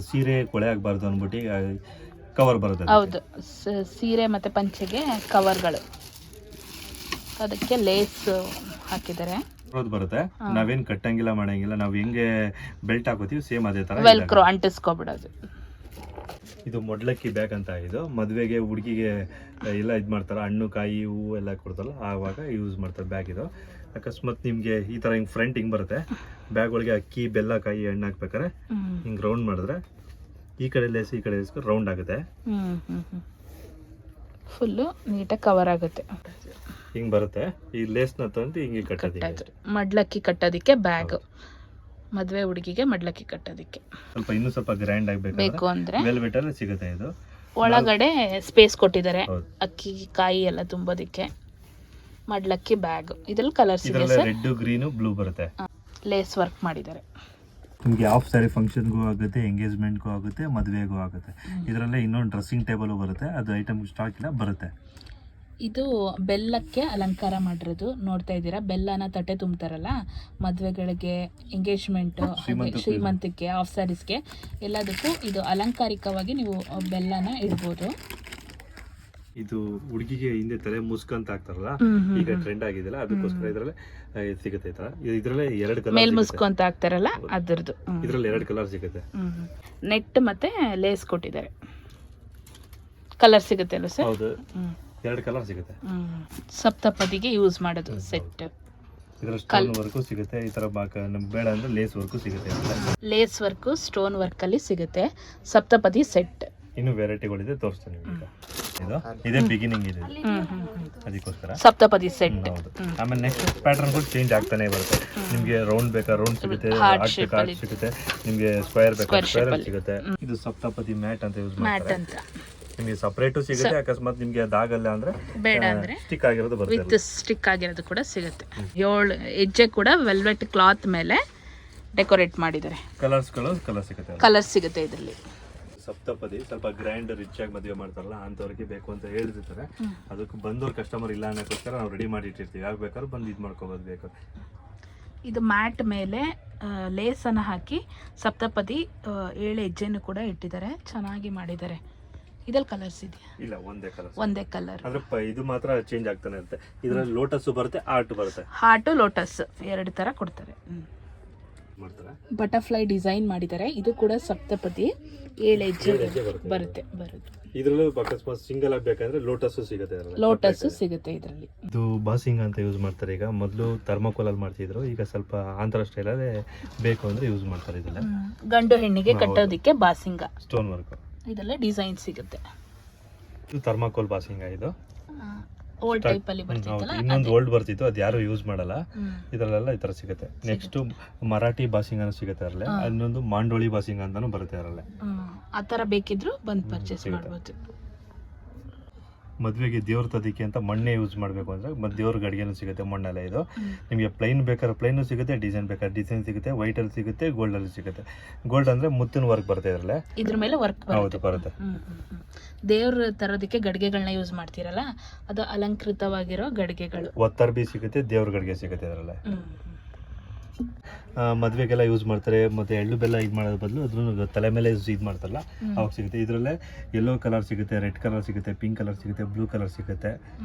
ಸೀರೆ ಕೊಳೆ ಆಗಬಾರ್ದು ಅಂದ್ಬಿಟ್ಟು ಕವರ್ ಬರುತ್ತೆ. ಹೌದು, ಸೀರೆ ಮತ್ತೆ ಪಂಚೆಗೆ ಕವರ್ಗಳು, ಅದಕ್ಕೆ ಲೇಸ್ ಹಾಕಿದ್ದಾರೆ. ಬರುತ್ತೆ, ನಾವೇನ್ ಕಟ್ಟಂಗಿಲ್ಲ, ಮಾಡಂಗಿಲ್ಲ. ನಾವು ಹೆಂಗೆ ಬೆಲ್ಟ್ ಹಾಕೋತೀವಿ ಸೇಮ್ ಅದೇ ತರ ವೆಲ್ಕ್ರೋ ಅಂಟಿಸ್ಕೊಬಿಡೋದು. ಇದು ಮೊಡ್ಲಕ್ಕಿ ಬ್ಯಾಗ್ ಅಂತ. ಇದು ಮದುವೆಗೆ ಹುಡುಗಿಗೆ ಎಲ್ಲ ಇದು ಮಾಡ್ತಾರೆ, ಹಣ್ಣು ಕಾಯಿ ಹೂವು ಎಲ್ಲ ಕೊಡ್ತಾರಲ್ಲ, ಆವಾಗ ಯೂಸ್ ಮಾಡ್ತಾರೆ ಬ್ಯಾಗ್. ಇದು ಅಕಸ್ಮಾತ್ ನಿಮ್ಗೆ ಈ ತರ ಹಿಂಗ್ ಫ್ರಂಟ್ ಹಿಂಗ್ ಬರುತ್ತೆ, ಬ್ಯಾಗ್ ಒಳಗೆ ಅಕ್ಕಿ, ಬೆಲ್ಲ, ಕಾಯಿ, ಹಣ್ಣು ಹಾಕ್ಬೇಕಾರೆ ಹಿಂಗ್ ರೌಂಡ್ ಮಾಡಿದ್ರೆ ಈ ಕಡೆ ಲೇಸ್, ಈ ಕಡೆ ರೌಂಡ್ ಆಗುತ್ತೆ. ಫುಲ್ಲು ನೀಟಾಗಿ ಕವರ್ ಆಗುತ್ತೆ. ಹಿಂಗ್ ಬರುತ್ತೆ. ಈ ಲೇಸ್ನ ತಂದು ಹಿಂಗೆ ಕಟ್ಟೋದು ಮಡ್ಲಕ್ಕಿ ಕಟ್ಟೋದಕ್ಕೆ ಬ್ಯಾಗ್, ಮದುವೆ ಹುಡುಗಿಗೆ ಮಡ್ಲಕ್ಕಿ ಕಟ್ಟೋದಕ್ಕೆ. ಸ್ವಲ್ಪ ಇನ್ನೂ ಸ್ವಲ್ಪ ಗ್ರ್ಯಾಂಡ್ ಆಗಬೇಕು ಬೇಕು ಅಂದರೆ ವೆಲ್ವೆಟ್ ಅಲ್ಲಿ ಸಿಗುತ್ತೆ. ಇದು ಒಳಗಡೆ ಸ್ಪೇಸ್ ಕೊಟ್ಟಿದ್ದಾರೆ, ಹೌದು. ಅಕ್ಕಿ ಕಾಯಿ ಎಲ್ಲ ತುಂಬೋದಕ್ಕೆ. ಮಡ್ಲಕ್ಕಿ ಬ್ಯಾಗ್, ಇದ್ರಲ್ಲಿ ಕಲರ್ಸ್ ಇದೆ ಇದರಲ್ಲಿ ಸರ್. ರೆಡ್ ಗ್ರೀನು ಬ್ಲೂ ಬರುತ್ತೆ. ಲೇಸ್ ವರ್ಕ್ ಮಾಡಿದ್ದಾರೆ. ನಿಮಗೆ ಹಾಫ್ ಸ್ಯಾರಿ ಫಂಕ್ಷನ್ಗೂ ಆಗುತ್ತೆ, ಎಂಗೇಜ್ಮೆಂಟ್ಗೂ ಆಗುತ್ತೆ, ಮದುವೆಗೂ ಆಗುತ್ತೆ. ಇದರಲ್ಲೇ ಇನ್ನೊಂದು ಡ್ರೆಸ್ಸಿಂಗ್ ಟೇಬಲ್ ಬರುತ್ತೆ, ಅದು ಐಟಮ್ ಸ್ಟಾಕ್ ಇಲ್ಲ ಬರುತ್ತೆ. ಇದು ಬೆಲ್ಲಕ್ಕೆ ಅಲಂಕಾರ ಮಾಡಿರೋದು ನೋಡ್ತಾ ಇದ್ದೀರಾ. ಬೆಲ್ಲನ ತಟ್ಟೆ ತುಂಬ್ತಾರಲ್ಲ ಮದುವೆಗಳಿಗೆ, ಎಂಗೇಜ್ಮೆಂಟು, ಶ್ರೀಮಂತಕ್ಕೆ, ಆಫ್ ಸ್ಯಾರೀಸ್ಗೆ ಎಲ್ಲದಕ್ಕೂ ಇದು ಅಲಂಕಾರಿಕವಾಗಿ ನೀವು ಬೆಲ್ಲನ ಇಡ್ಬೋದು. ಇದು ಹುಡುಗಿಗೆ ಹಿಂದೆ ತಲೆ ಮುಸ್ಕಂತ ಹಾಕ್ತಾರಲ್ಲ, ಈಗ ಟ್ರೆಂಡ್ ಆಗಿದೆಯಲ್ಲ, ಅದಕ್ಕೋಸ್ಕರ ಇದರಲ್ಲೇ ಸಿಗುತ್ತೆ. ಈ ತರ ಇದರಲ್ಲೇ 2 ಕಲರ್ ಮೇಲ್ ಮುಸ್ಕು ಅಂತ ಹಾಕ್ತಾರಲ್ಲ ಅದರದ್ದು. ಇದರಲ್ಲಿ 2 ಕಲರ್ ಸಿಗುತ್ತೆ. ನೆಟ್ ಮತ್ತೆ ಲೇಸ್ ಕೊಟ್ಟಿದ್ದಾರೆ. ಕಲರ್ ಸಿಗುತ್ತೆ ಅಲ್ಲ ಸರ್? ಹೌದು, 2 ಕಲರ್ ಸಿಗುತ್ತೆ. ಸಪ್ತಪದಿಗೆ ಯೂಸ್ ಮಾಡೋದು ಸೆಟ್. ಇದರ ಸ್ಟೋನ್ ವರ್ಕು ಸಿಗುತ್ತೆ. ಈ ತರ ನಮ್ಗೆ ಬೇಡ ಅಂದ್ರೆ ಲೇಸ್ ವರ್ಕು ಸಿಗುತ್ತೆ. ಲೇಸ್ ವರ್ಕು ಸ್ಟೋನ್ ವರ್ಕ್ ಅಲ್ಲಿ ಸಿಗುತ್ತೆ. ಸಪ್ತಪದಿ ಸೆಟ್. ಇನ್ನು ವೆರೈಟಿಗಳಿದೆ, ತೋರಿಸ್ತೀನಿ ಈಗ. ಇದೇ ಬಿಗಿನಿಂಗ್ ಇದೆ, ಅದಕ್ಕೋಸ್ಕರ ಸಪ್ತಪದಿ ಸೆಟ್. ಹೌದು. ಆಮೇಲೆ ನೆಕ್ಸ್ಟ್ ಪ್ಯಾಟರ್ನ್ಗಳು ಚೇಂಜ್ ಆಗ್ತಾನೆ ಬರುತ್ತೆ. ನಿಮ್ಗೆ ರೌಂಡ್ ಬೇಕಾ ರೌಂಡ್ ಸಿಗುತ್ತೆ, ಹಾರ್ಟ್ ಬೇಕಾ ಹಾರ್ಟ್ ಸಿಗುತ್ತೆ, ನಿಮ್ಗೆ ಸ್ಕ್ವೇರ್ ಬೇಕಾ ಸ್ಕ್ವೇರ್ ಸಿಗುತ್ತೆ. ಇದು ಸಪ್ತಪದಿ ಮ್ಯಾಟ್ ಅಂತ ಯೂಸ್ ಮಾಡ್ತಾರೆ. ನಿಮಗೆ ಸಪರೇಟು ಸಿಗುತ್ತೆ. ಅಕಸ್ಮಾತ್ ನಿಮ್ಗೆ ಅದಾಗಲ್ಲ ಅಂದ್ರೆ ಬೇಡ ಅಂದ್ರೆ ಸ್ಟಿಕ್ ಆಗಿರೋದು ಬರುತ್ತೆ, ವಿತ್ ಸ್ಟಿಕ್ ಆಗಿರೋದು ಕೂಡ ಸಿಗುತ್ತೆ. 7 ಹೆಜ್ಜೆ ಕೂಡ ವೆಲ್ವೆಟ್ ಕ್ಲಾತ್ ಮೇಲೆ ಡೆಕೋರೇಟ್ ಮಾಡಿದ್ದಾರೆ. ಕಲರ್ ಸಿಗುತ್ತೆ. ಕಲರ್ ಸಿಗುತ್ತೆ ಇದರಲ್ಲಿ. ಸಪ್ತಪದಿ ಸ್ವಲ್ಪ ಗ್ರ್ಯಾಂಡ್ ರಿಚ್ ಆಗಿ ಮದುವೆ ಮಾಡ್ತಾರಲ್ಲ ಅಂಥವ್ರಿಗೆ ಬೇಕು ಅಂತ ಹೇಳ್ತಿರ್ತಾರೆ. ಅದಕ್ಕೆ ಬಂದವ್ರು ಕಸ್ಟಮರ್ ಇಲ್ಲ ಅನ್ನೋಕ್ಕೋಸ್ಕರ ನಾವು ರೆಡಿ ಮಾಡಿ ಇಟ್ಟಿರ್ತೀವಿ. ಯಾಕೆ ಬೇಕಾದ್ರೂ ಬಂದು ಇದು ಮಾಡ್ಕೋಬೋದು ಬೇಕು. ಇದು ಮ್ಯಾಟ್ ಮೇಲೆ ಲೇಸನ್ನು ಹಾಕಿ ಸಪ್ತಪದಿ 7 ಹೆಜ್ಜೆನೂ ಕೂಡ ಇಟ್ಟಿದ್ದಾರೆ. ಚೆನ್ನಾಗಿ ಮಾಡಿದ್ದಾರೆ. ಇದ್ರಲ್ಲಿ ಕಲರ್ಸ್ ಇದೆಯಾ? ಇಲ್ಲ, ಒಂದೇ ಕಲರ್. ಅಂದ್ರೆ ಇದು ಮಾತ್ರ ಚೇಂಜ್ ಆಗ್ತಾನೆ ಇರುತ್ತೆ. ಇದರಲ್ಲಿ ಲೋಟಸ್ ಬರುತ್ತೆ, ಆರ್ಟ್ ಬರುತ್ತೆ. ಹಾರ್ಟ್ ಲೋಟಸ್ 2 ತರ ಕೊಡ್ತಾರೆ. ಬಟರ್ಫ್ಲೈ ಡಿಸೈನ್ ಮಾಡಿದ್ದಾರೆ. ಇದು ಕೂಡ ಸಪ್ತಪದಿ 7 ಹೆಜ್ಜೆ ಬರುತ್ತೆ. ಇದರಲ್ಲೂ ಅಕಸ್ಮಾತ್ ಸಿಂಗಲ್ ಆಗಿ ಬೇಕಂದ್ರೆ ಲೋಟಸ್ ಸಿಗುತ್ತೆ. ಲೋಟಸ್ ಸಿಗುತ್ತೆ ಇದರಲ್ಲಿ. ಇದು ಬಾಸಿಂಗ್ ಅಂತ ಯೂಸ್ ಮಾಡ್ತಾರೆ. ಈಗ ಮೊದಲು ಥರ್ಮೋಕೋಲ್ ಅಲ್ಲಿ ಮಾಡ್ತಿದ್ರು, ಈಗ ಸ್ವಲ್ಪ ಆಂಧ್ರ ಸ್ಟೈಲ್ ಅಲ್ಲಿ ಬೇಕು ಅಂದ್ರೆ ಯೂಸ್ ಮಾಡ್ತಾರೆ. ಇದೆಲ್ಲ ಗಂಡು ಹೆಣ್ಣಿಗೆ ಕಟ್ಟೋದಿಕ್ಕೆ ಬಾಸಿಂಗ, ಸ್ಟೋನ್ ವರ್ಕ್. ಇದೆಲ್ಲ ಡಿಸೈನ್ ಸಿಗುತ್ತೆ. ಇದು ಥರ್ಮಾಕೋಲ್ ಬಾಸಿಂಗ. ಇದು ಓಲ್ಡ್ ಟೈಪ್ ಅಲ್ಲಿ ಬರ್ತಿತ್ತಲ್ಲ, ಇನ್ನೊಂದು ಓಲ್ಡ್ ಬರ್ತಿತ್ತು, ಅದು ಯಾರು ಯೂಸ್ ಮಾಡಲ್ಲ. ಇದರಲ್ಲೆಲ್ಲ ಈ ತರ ಸಿಗುತ್ತೆ. ನೆಕ್ಸ್ಟ್ ಮರಾಠಿ ಬಾಸಿಂಗ್ ಅನ್ನೋ ಸಿಗುತ್ತೆ ಅದರಲ್ಲೇ. ಇನ್ನೊಂದು ಮಾಂಡೋಳಿ ಬಾಸಿಂಗ್ ಅಂತಾನು ಬರುತ್ತೆ ಅದರಲ್ಲೇ. ಆ ತರ ಬೇಕಿದ್ರು ಬಂದು ಪರ್ಚೇಸ್ ಮಾಡಬಹುದು. ಮದುವೆಗೆ ದೇವ್ರ ತದಿಕೆ ಅಂತ ಮಣ್ಣೆ ಯೂಸ್ ಮಾಡಬೇಕು ಅಂದ್ರೆ ದೇವ್ರ ಗಡಿಗೆನೂ ಸಿಗುತ್ತೆ ಮಣ್ಣಲ್ಲೇ. ಇದು ನಿಮಗೆ ಪ್ಲೈನ್ ಬೇಕಾದ್ರೆ ಪ್ಲೈನು ಸಿಗುತ್ತೆ, ಡಿಸೈನ್ ಬೇಕಾದ್ರೆ ಡಿಸೈನ್ ಸಿಗುತ್ತೆ, ವೈಟ್ ಅಲ್ಲಿ ಸಿಗುತ್ತೆ, ಗೋಲ್ಡ್ ಅಲ್ಲಿ ಸಿಗುತ್ತೆ. ಗೋಲ್ಡ್ ಅಂದ್ರೆ ಮುತ್ತಿನ ವರ್ಕ್ ಬರುತ್ತೆ ಇದರಲ್ಲೇ. ಇದ್ರ ಮೇಲೆ ವರ್ಕ್ ಬರುತ್ತೆ. ದೇವ್ರ ತರೋದಕ್ಕೆ ಗಡಿಗೆಗಳನ್ನ ಯೂಸ್ ಮಾಡ್ತೀರಲ್ಲ, ಅದು ಅಲಂಕೃತವಾಗಿರೋ ಗಡಿಗೆಗಳು. ಒತ್ತರ್ ಬಿ ಸಿಗುತ್ತೆ, ದೇವ್ರ ಗಡಿಗೆ ಸಿಗುತ್ತೆ ಇದರಲ್ಲೇ. ಮದುವೆಗೆಲ್ಲ ಯೂಸ್ ಮಾಡ್ತಾರೆ. ಮತ್ತೆ ಎಳ್ಳು ಬೆಲ್ಲ ಇದು ಮಾಡೋದ್ರ ಬದಲು ಅದ್ರ ತಲೆ ಮೇಲೆ ಇದು ಮಾಡ್ತಾರಲ್ಲ, ಅವಾಗ ಸಿಗುತ್ತೆ. ಇದರಲ್ಲೇ ಯೆಲ್ಲೋ ಕಲರ್ ಸಿಗುತ್ತೆ, ರೆಡ್ ಕಲರ್ ಸಿಗುತ್ತೆ, ಪಿಂಕ್ ಕಲರ್ ಸಿಗುತ್ತೆ, ಬ್ಲೂ ಕಲರ್ ಸಿಗುತ್ತೆ.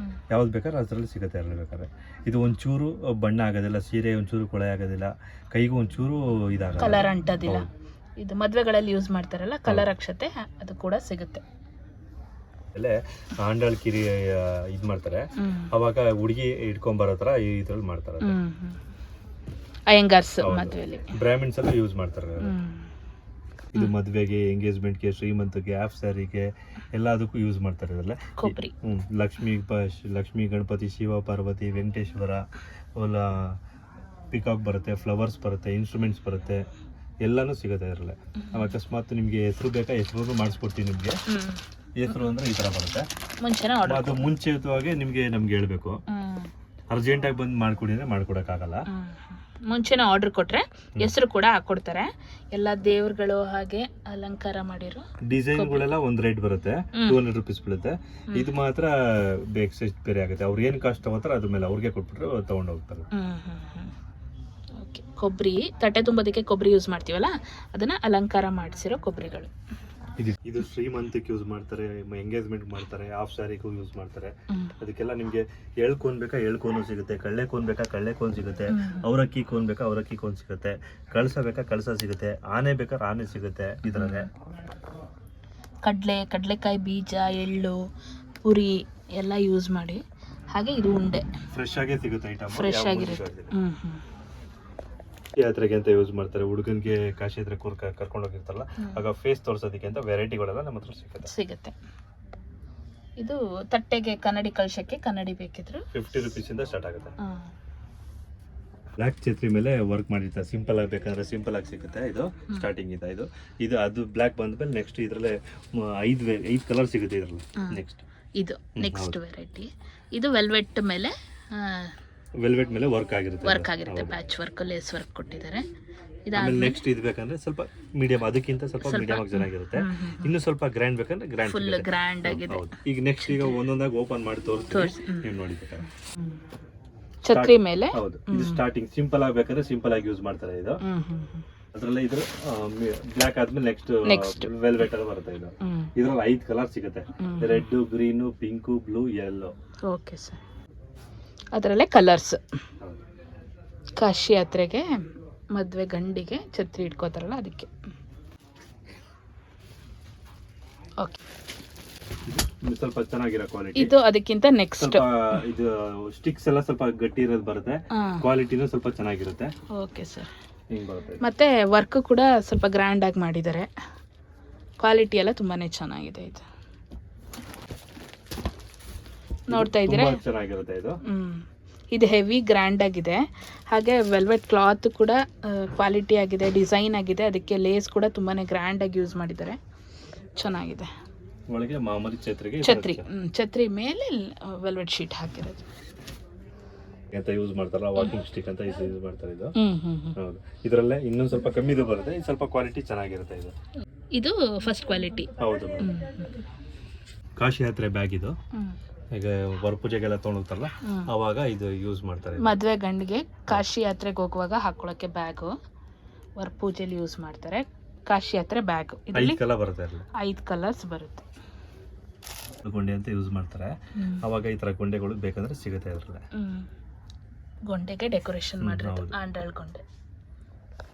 ಯಾವ್ದು ಬೇಕಾದ್ರೆ ಅದರಲ್ಲಿ ಸಿಗುತ್ತೆ ಅದರಲ್ಲಿ ಬೇಕಾದ್ರೆ. ಇದು ಒಂಚೂರು ಬಣ್ಣ ಆಗೋದಿಲ್ಲ, ಸೀರೆ ಒಂಚೂರು ಕೊಳೆ ಆಗೋದಿಲ್ಲ, ಕೈಗೂ ಒಂಚೂರು ಇದಾಗಲ್ಲ, ಕಲರ್ ಅಂಟೋದಿಲ್ಲ. ಇದು ಮದುವೆಗಳಲ್ಲಿ ಯೂಸ್ ಮಾಡ್ತಾರಲ್ಲ ಕಲರ್ ಅಕ್ಷತೆ, ಅದು ಕೂಡ ಸಿಗುತ್ತೆ. ಆಂಡಾಳ್ ಕಿರಿ ಇದು ಮಾಡ್ತಾರೆ, ಅವಾಗ ಹುಡುಗಿ ಇಟ್ಕೊಂಡ್ ಬರೋ ತರ ಇದ್ರಲ್ಲಿ ಮಾಡ್ತಾರೆ. ಅಯ್ಯಂಗಾರ್ಸ್ ಮದುವೆಯಲ್ಲಿ ಬ್ರಾಹ್ಮಿನ್ಸ್ ಎಲ್ಲ ಯೂಸ್ ಮಾಡ್ತಾರೆ. ಇದು ಮದುವೆಗೆ, ಎಂಗೇಜ್ಮೆಂಟ್ಗೆ, ಶ್ರೀಮಂತಕ್ಕೆ, ಹಾಫ್ ಸ್ಯಾರಿಗೆ ಎಲ್ಲದಕ್ಕೂ ಯೂಸ್ ಮಾಡ್ತಾರೆ. ಇದರಲ್ಲ ಕೊಬ್ಬರಿ, ಲಕ್ಷ್ಮಿ, ಗಣಪತಿ, ಶಿವ, ಪಾರ್ವತಿ, ವೆಂಕಟೇಶ್ವರ, ಪಿಕಾಕ್ ಬರುತ್ತೆ, ಫ್ಲವರ್ಸ್ ಬರುತ್ತೆ, ಇನ್ಸ್ಟ್ರೂಮೆಂಟ್ಸ್ ಬರುತ್ತೆ, ಎಲ್ಲಾನು ಸಿಗುತ್ತೆ ಇದರಲ್ಲೇ. ಅಕಸ್ಮಾತ್ ನಿಮ್ಗೆ ಹೆಸರು ಬೇಕಾ, ಹೆಸರು ಮಾಡಿಸ್ಕೊಡ್ತೀವಿ. ನಿಮ್ಗೆ ಹೆಸರು ಅಂದ್ರೆ ಈ ತರ ಬರುತ್ತೆ. ಅದು ಮುಂಚಿತವಾಗಿ ನಮ್ಗೆ ಹೇಳ್ಬೇಕು. ಅರ್ಜೆಂಟ್ ಆಗಿ ಬಂದು ಮಾಡ್ಕೊಡಿ ಅಂದ್ರೆ ಮಾಡ್ಕೊಡಕ್ಕಾಗಲ್ಲ. ಮುಂಚೆನೇ ಆರ್ಡರ್ ಕೊಟ್ರೆ ಹೆಸರು ಕೂಡ ಹಾಕೊಡ್ತಾರೆ. ಎಲ್ಲ ದೇವ್ರುಗಳು ಹಾಗೆ ಅಲಂಕಾರ ಮಾಡಿರೋ ಡಿಸೈನ್ಗಳೆಲ್ಲ ಒಂದ್ ರೇಟ್ ಬರುತ್ತೆ, 200 ರೂಪೀಸ್ ಬೀಳುತ್ತೆ. ಇದು ಮಾತ್ರ ಎಕ್ಸ್ಚೇಂಜ್ ಬೇರೆ ಆಗುತ್ತೆ. ಅವ್ರು ಏನ್ ಕಾಸ್ಟ್ ತಗೋತಾರೆ ಅದ್ರ ಮೇಲೆ ಅವ್ರಿಗೆ ಕೊಟ್ಬಿಟ್ರೆ ತಗೊಂಡು ಹೋಗ್ತಾರೆ. ಕೊಬ್ಬರಿ ತಟ್ಟೆ ತುಂಬೋದಕ್ಕೆ ಕೊಬ್ಬರಿ ಯೂಸ್ ಮಾಡ್ತೀವಲ್ಲ, ಅದನ್ನ ಅಲಂಕಾರ ಮಾಡಿಸಿರೋ ಕೊಬ್ಬರಿಗಳು. ಇದು ಶ್ರೀಮಂತಕ್ಕೆ ಯೂಸ್ ಮಾಡ್ತಾರೆ, ಎಂಗೇಜ್ಮೆಂಟ್ ಮಾಡ್ತಾರೆ, ಹಾಫ್ ಸ್ಯಾರಿಗೂ ಯೂಸ್ ಮಾಡ್ತಾರೆ. ಅದಕ್ಕೆಲ್ಲ ನಿಮ್ಗೆ ಎಳ್ಕೋನ್ ಬೇಕಾ ಎಳ್ಕೋನು ಸಿಗುತ್ತೆ, ಕಳ್ಳೆ ಕೋನ್ ಬೇಕಾ ಕಳ್ಳೆ ಕೋನ್ ಸಿಗುತ್ತೆ, ಅವರಕ್ಕಿ ಕೋನ್ ಬೇಕಾ ಅವರಕ್ಕಿ ಕೋನ್ ಸಿಗುತ್ತೆ, ಕಳಸ ಬೇಕಾ ಕಳಸ ಸಿಗುತ್ತೆ, ಆನೆ ಬೇಕಾ ಆನೆ ಸಿಗುತ್ತೆ. ಇದರಲ್ಲೇ ಕಡಲೆಕಾಯಿ ಬೀಜ, ಎಳ್ಳು, ಪುರಿ ಎಲ್ಲ ಯೂಸ್ ಮಾಡಿ. ಹಾಗೆ ಇದು ಉಂಡೆ ಫ್ರೆಶ್ ಆಗೇ ಸಿಗುತ್ತೆ, ಐಟಮ್ ಫ್ರೆಶ್ ಆಗಿರುತ್ತೆ. ಯಾತ್ರೆಗೆ ಅಂತ ಯೂಸ್ ಮಾಡ್ತಾರೆ. ಹುಡುಗನ್ಗೆ ಕಾಶಿ ಹತ್ರ ಕರ್ಕೊಂಡು ಹೋಗಿರ್ತಾರಲ್ಲ, ಆಗ ಫೇಸ್ ತೋರ್ಸೋದಕ್ಕೆ ಅಂತ ವೆರೈಟಿಗಳೆಲ್ಲ ನಮ್ಮ ಹತ್ರ ಸಿಗುತ್ತೆ. ಇದು ತಟ್ಟೆಗೆ ಕನ್ನಡಿ ಕಳ್ಸಕ್ಕೆ ಕನ್ನಡಿ ಬೇಕಿದ್ರು 50 rupees ಸ್ಟಾರ್ಟ್ ಆಗುತ್ತೆ. ಬ್ಲ್ಯಾಕ್ ಛತ್ರಿ ಮೇಲೆ ವರ್ಕ್ ಮಾಡಿರ್ತಾರೆ. ಸಿಂಪಲ್ ಆಗಿ ಬೇಕಂದ್ರೆ ಸಿಂಪಲ್ ಆಗಿ ಸಿಗುತ್ತೆ. ಇದು ಸ್ಟಾರ್ಟಿಂಗ್ ಇದೆ. ಇದು ಅದು ಬ್ಲ್ಯಾಕ್ ಬಂದ್ಮೇಲೆ ನೆಕ್ಸ್ಟ್ ಇದರಲ್ಲೇ 5 ಕಲರ್ ಸಿಗುತ್ತೆ ಇದರಲ್ಲಿ. ಇದು ನೆಕ್ಸ್ಟ್ ವೆರೈಟಿ. ಇದು ವೆಲ್ವೆಟ್ ಮೇಲೆ ವರ್ಕ್ ಆಗಿರುತ್ತೆ. ಪ್ಯಾಚ್ ವರ್ಕ್, ಲೇಸ್ ವರ್ಕ್ ಕೊಟ್ಟಿದ್ದಾರೆ. ಆಮೇಲೆ ನೆಕ್ಸ್ಟ್ ಇದು ಬೇಕಂದ್ರೆ ಸ್ವಲ್ಪ ಮೀಡಿಯಂ, ಅದಕ್ಕಿಂತ ಸ್ವಲ್ಪ ಮೀಡಿಯಂ ಆಗಿ ಚೆನ್ನಾಗಿರುತ್ತೆ. ಇನ್ನು ಸ್ವಲ್ಪ ಗ್ರ್ಯಾಂಡ್ ಬೇಕಂದ್ರೆ ಗ್ರ್ಯಾಂಡ್, ಫುಲ್ ಗ್ರ್ಯಾಂಡ್ ಆಗಿದೆ. ಈಗ ನೆಕ್ಸ್ಟ್ ಈಗ ಒಂದೊಂದಾಗಿ ಓಪನ್ ಮಾಡಿ ತೋರಿಸ್ತೀನಿ, ನೀವು ನೋಡಿ ಬೇಕಾದ್ರೆ. ಛತ್ರಿ ಮೇಲೆ ಹೌದು, ಇದು ಸ್ಟಾರ್ಟಿಂಗ್ ಸಿಂಪಲ್ ಆಗಿ ಬೇಕಾದ್ರೆ ಸಿಂಪಲ್ ಆಗಿ ಯೂಸ್ ಮಾಡ್ತಾರೆ ಇದು. ಅದ್ರಲ್ಲಿ ಇದ್ರ ಬ್ಲ್ಯಾಕ್ ಆದ್ಮೇಲೆ ನೆಕ್ಸ್ಟ್ ವೆಲ್ವೆಟ್ ಅಲ್ಲಿ ಬರುತ್ತೆ. ಇದ್ರಲ್ಲಿ 5 ಕಲರ್ ಸಿಗುತ್ತೆ. Red, green, pink, blue, yellow. Okay sir. ಅದರಲ್ಲೇ ಕಲರ್ಸ್. ಕಾಶಿ ಯಾತ್ರೆಗೆ ಮದ್ವೆ ಗಂಡಿಗೆ ಛತ್ರಿ ಇಟ್ಕೋತಾರಲ್ಲ ಅದಕ್ಕೆ. ಓಕೆ, ಸ್ವಲ್ಪ ಚೆನ್ನಾಗಿರೋ ಕ್ವಾಲಿಟಿ. ಇದು ಅದಕ್ಕಿಂತ ನೆಕ್ಸ್ಟ್ ಇದು ಸ್ಟಿಕ್ಸ್ ಎಲ್ಲ ಸ್ವಲ್ಪ ಗಟ್ಟಿ ಇರೋದು ಬರುತ್ತೆ. ಕ್ವಾಲಿಟಿನೂ ಸ್ವಲ್ಪ ಚೆನ್ನಾಗಿರುತ್ತೆ. Okay sir. ಹಿಂಗ್ ಬರುತ್ತೆ. ಮತ್ತೆ ವರ್ಕ್ ಕೂಡ ಸ್ವಲ್ಪ ಗ್ರ್ಯಾಂಡ್ ಆಗಿ ಮಾಡಿದ್ದಾರೆ. ಕ್ವಾಲಿಟಿ ಎಲ್ಲ ತುಂಬಾನೇ ಚೆನ್ನಾಗಿದೆ. ಇದು ನೋಡ್ತಾ ಇದ್ದೀರಾ, ಚೆನ್ನಾಗಿರುತ್ತೆ ಇದು. ಇದು ಹೆವಿ ಗ್ರ್ಯಾಂಡ್ ಆಗಿದೆ. ಹಾಗೆ ವೆಲ್ವೆಟ್ ಕ್ಲಾತ್ ಕೂಡ ಕ್ವಾಲಿಟಿ ಆಗಿದೆ, ಡಿಸೈನ್ ಆಗಿದೆ. ಅದಕ್ಕೆ ಲೇಸ್ ಕೂಡ ತುಂಬಾನೇ ಗ್ರ್ಯಾಂಡ್ ಆಗಿ ಯೂಸ್ ಮಾಡಿದ್ದಾರೆ. ಚೆನ್ನಾಗಿದೆ. ಒಳಗೆ ಮಾಮೂಲಿ ಛತ್ರಿ ಮೇಲೆ ವೆಲ್ವೆಟ್ ಶೀಟ್ ಹಾಕಿರೋದು ಅಂತ ಯೂಸ್ ಮಾಡ್ತಾರಲ್ಲ, ವಾಕಿಂಗ್ ಸ್ಟಿಕ್ ಅಂತ ಯೂಸ್ ಮಾಡ್ತಾರೆ ಇದು. ಹೌದು, ಇದರಲ್ಲೇ ಇನ್ನೊಂದು ಸ್ವಲ್ಪ ಕಮ್ಮಿದು ಬರುತ್ತೆ. ಇದು ಸ್ವಲ್ಪ ಕ್ವಾಲಿಟಿ ಚೆನ್ನಾಗಿರುತ್ತೆ. ಇದು ಫಸ್ಟ್ ಕ್ವಾಲಿಟಿ. ಹೌದು. ಕಾಶಿ ಯಾತ್ರೆ ಬ್ಯಾಗ್ ಇದು. ಈಗ ವರಪೂಜೆಗೆಲ್ಲ ತೊಗೊಂಡೋಗ್ತಾರಲ್ಲ ಅವಾಗ ಇದು ಯೂಸ್ ಮಾಡ್ತಾರೆ. ಮದುವೆ ಗಂಡಿಗೆ ಕಾಶಿ ಯಾತ್ರೆಗೆ ಹೋಗುವಾಗ ಹಾಕೊಳ್ಳೋಕೆ ಬ್ಯಾಗು ವರಪೂಜೆಲಿ ಯೂಸ್ ಮಾಡ್ತಾರೆ. ಕಾಶಿ ಯಾತ್ರೆ ಬ್ಯಾಗ್. 5 ಕಲರ್ ಬರುತ್ತೆ. 5 ಕಲರ್ಸ್ ಬರುತ್ತೆ. ಗೊಂಡೆ ಅಂತ ಯೂಸ್ ಮಾಡ್ತಾರೆ. ಅವಾಗ ಈ ತರ ಗೊಂಡೆಗಳು ಬೇಕಂದ್ರೆ ಸಿಗುತ್ತೆ ಅದರಲ್ಲಿ. ಗೊಂಡೆಗೆ ಡೆಕೋರೇಷನ್ ಮಾಡಿರೋದು ಆಂಡಾಳ್ ಗೊಂಡೆ.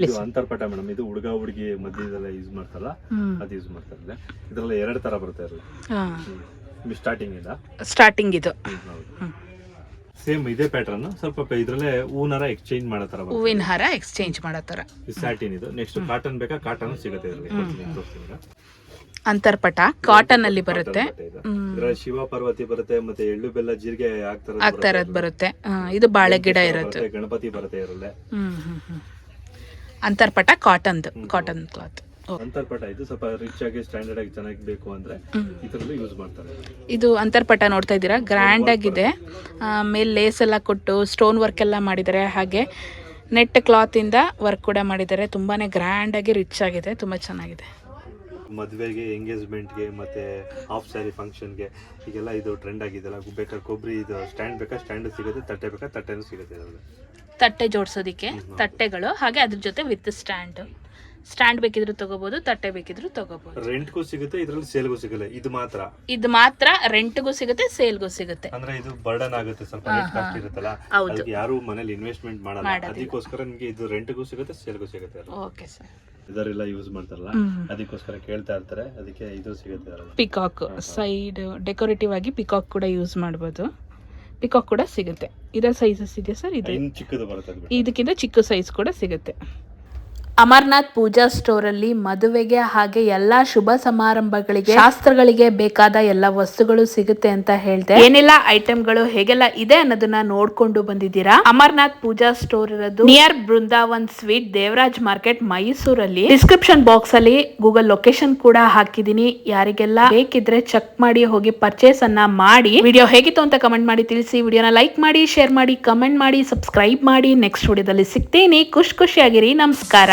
ಇದು ಅಂತರ್ಪಟ ಮೇಡಮ್. ಇದು ಹುಡುಗ ಹುಡುಗಿ ಮಧ್ಯದಲ್ಲ ಯೂಸ್ ಮಾಡ್ತಾರಲ್ಲ ಅದು ಯೂಸ್ ಮಾಡ್ತಾರೆ. ಇದರಲ್ಲಿ 2 ತರ ಬರುತ್ತೆ ಅದರಲ್ಲಿ. ಸ್ಟಾರ್ಟಿಂಗ್ ಇದು ಸೇಮ್ ಇದೇ ಪ್ಯಾಟರ್ನ್. ಸ್ವಲ್ಪ ಇದ್ರಲ್ಲೇ ಹೂವಿನ ಎಕ್ಸ್ಚೇಂಜ್ ಮಾಡೋ ತರ, ಹೂವಿನ ಹಾರ ಎಕ್ಸ್ಚೇಂಜ್ ಮಾಡೋ ತರ. ಸ್ಯಾಟಿನ್ ಇದು. ನೆಕ್ಸ್ಟ್ ಕಾಟನ್ ಬೇಕಾ, ಕಾಟನ್ ಸಿಗುತ್ತೆ ಇದರಲ್ಲಿ. ಅಂತರ್ಪಟ ಕಾಟನ್ ಅಲ್ಲಿ ಬರುತ್ತೆ. ಇದರಲ್ಲಿ ಶಿವ ಪಾರ್ವತಿ ಬರುತ್ತೆ, ಮತ್ತೆ ಎಳ್ಳು ಬೆಲ್ಲ ಜೀರಿಗೆ ಆಗ್ತಾ ಇರೋದು ಬರುತ್ತೆ. ಇದು ಬಾಳೆ ಗಿಡ ಇರುತ್ತೆ, ಗಣಪತಿ ಬರುತ್ತೆ ಇದರಲ್ಲೇ. ಅಂತರ್ಪಟ ಕಾಟನ್ ಕ್ಲಾತ್. ಅಂತರ್ಪಟ ಇದು ಸ್ವಲ್ಪ ರಿಚ್ ಆಗಿ ಸ್ಟ್ಯಾಂಡರ್ಡ್ ಆಗಿ ಚೆನ್ನಾಗಿ ಬೇಕು ಅಂದ್ರೆ ಇದರಲ್ಲಿ ಯೂಸ್ ಮಾಡ್ತಾರೆ. ಇದು ಅಂತರ್ಪಟ ನೋಡ್ತಾ ಇದ್ದೀರಾ, ಗ್ರ್ಯಾಂಡ್ ಆಗಿದೆ. ಮೇಲೆ ಲೇಸ್ ಎಲ್ಲ ಕೊಟ್ಟು ಸ್ಟೋನ್ ವರ್ಕ್ ಎಲ್ಲ ಮಾಡಿದ್ದಾರೆ. ಹಾಗೆ ನೆಟ್ ಕ್ಲಾತ್ ಇಂದ ವರ್ಕ್ ಕೂಡ ಮಾಡಿದ್ದಾರೆ. ತುಂಬಾನೇ ಗ್ರ್ಯಾಂಡ್ ಆಗಿ ರಿಚ್ ಆಗಿದೆ, ತುಂಬಾ ಚೆನ್ನಾಗಿದೆ. ಮದುವೆಗೆ, ಎಂಗೇಜ್ಮೆಂಟ್ಗೆ, ಮತ್ತೆ ಹಾಫ್ ಸ್ಯಾರಿ ಫಂಕ್ಷನ್ಗೆ ಈಗೆಲ್ಲ ಇದು ಟ್ರೆಂಡ್ ಆಗಿದೆಲ್ಲ. ಬೇಕಾದ್ರೆ ಕೊಬ್ಬರಿ ಇದು ಸ್ಟ್ಯಾಂಡ್ ಬೇಕಾ ಸ್ಟ್ಯಾಂಡ್ ಸಿಗುತ್ತೆ, ತಟ್ಟೆ ಬೇಕಾ ತಟ್ಟೆನೂ ಸಿಗುತ್ತೆ. ತಟ್ಟೆ ಜೋಡಿಸೋದಕ್ಕೆ ತಟ್ಟೆಗಳು, ಹಾಗೆ ಅದ್ರ ಜೊತೆ ವಿತ್ ಸ್ಟ್ಯಾಂಡ್ ಬೇಕಿದ್ರು ತಗೋಬಹುದು, ತಟ್ಟೆ ಬೇಕಿದ್ರು ತಗೋಬಹುದು. ರೆಂಟ್ಗೂ ಸಿಗುತ್ತೆ, ಇದರಲ್ಲಿ ಸೇಲ್ಗೂ ಸಿಗಲ್ಲ. ಇದು ಮಾತ್ರ ರೆಂಟ್ಗೂ ಸಿಗುತ್ತೆ, ಸೇಲ್ಗೂ ಸಿಗುತ್ತೆ. ಅಂದ್ರೆ ಇದು ಬರ್ಡನ್ ಆಗುತ್ತೆ, ಸ್ವಲ್ಪ ರೇಟ್ ಕಾಸ್ಟ್ ಇರುತ್ತಲ್ಲ, ಅದಕ್ಕೆ ಯಾರು ಮನೇಲಿ ಇನ್ವೆಸ್ಟ್ಮೆಂಟ್ ಮಾಡಲ್ಲ. ಅದಕ್ಕೋಸ್ಕರ ನಿಮಗೆ ಇದು ರೆಂಟ್ಗೂ ಸಿಗುತ್ತೆ, ಸೇಲ್ಗೂ ಸಿಗುತ್ತೆ. Okay sir. ಇದರೆಲ್ಲ ಯೂಸ್ ಮಾಡ್ತಾರಲ್ಲ ಅದಕ್ಕೋಸ್ಕರ ಕೇಳ್ತಾ ಇರ್ತಾರೆ. ಅದಕ್ಕೆ ಇದು ಸಿಗುತ್ತೆ. ಪಿಕಾಕ್ ಸೈಡ್ ಡೆಕೋರೇಟಿವ್ ಆಗಿ ಪಿಕಾಕ್ ಕೂಡ ಯೂಸ್ ಮಾಡಬಹುದು. ಪಿಕಾಕ್ ಕೂಡ ಸಿಗುತ್ತೆ. ಇದರ ಸೈಜಸ್ ಇದೆ ಸರ್. ಇದು ಚಿಕ್ಕದು ಬರುತ್ತೆ, ಇದಕ್ಕಿಂತ ಚಿಕ್ಕ ಸೈಜ್ ಕೂಡ ಸಿಗುತ್ತೆ. ಅಮರ್ನಾಥ್ ಪೂಜಾ ಸ್ಟೋರ್ ಅಲ್ಲಿ ಮದುವೆಗೆ ಹಾಗೆ ಎಲ್ಲಾ ಶುಭ ಸಮಾರಂಭಗಳಿಗೆ, ಶಾಸ್ತ್ರಗಳಿಗೆ ಬೇಕಾದ ಎಲ್ಲ ವಸ್ತುಗಳು ಸಿಗುತ್ತೆ ಅಂತ ಹೇಳ್ದೆ. ಏನೆಲ್ಲ ಐಟಮ್ಗಳು ಹೇಗೆಲ್ಲ ಇದೆ ಅನ್ನೋದನ್ನ ನೋಡ್ಕೊಂಡು ಬಂದಿದ್ದೀರಾ. ಅಮರ್ನಾಥ್ ಪೂಜಾ ಸ್ಟೋರ್ ಇರೋದು near Brindavan sweet, Devaraj market, ಮೈಸೂರಲ್ಲಿ. ಡಿಸ್ಕ್ರಿಪ್ಷನ್ ಬಾಕ್ಸ್ ಅಲ್ಲಿ ಗೂಗಲ್ ಲೊಕೇಶನ್ ಕೂಡ ಹಾಕಿದೀನಿ. ಯಾರಿಗೆಲ್ಲ ಬೇಕಿದ್ರೆ ಚೆಕ್ ಮಾಡಿ ಹೋಗಿ ಪರ್ಚೇಸ್ ಅನ್ನ ಮಾಡಿ. ವಿಡಿಯೋ ಹೇಗಿತ್ತು ಅಂತ ಕಮೆಂಟ್ ಮಾಡಿ ತಿಳಿಸಿ. ವಿಡಿಯೋನ ಲೈಕ್ ಮಾಡಿ, ಶೇರ್ ಮಾಡಿ, ಕಮೆಂಟ್ ಮಾಡಿ, ಸಬ್ಸ್ಕ್ರೈಬ್ ಮಾಡಿ. ನೆಕ್ಸ್ಟ್ ವಿಡಿಯೋದಲ್ಲಿ ಸಿಗ್ತೀನಿ. ಖುಷಿಯಾಗಿರಿ. ನಮಸ್ಕಾರ.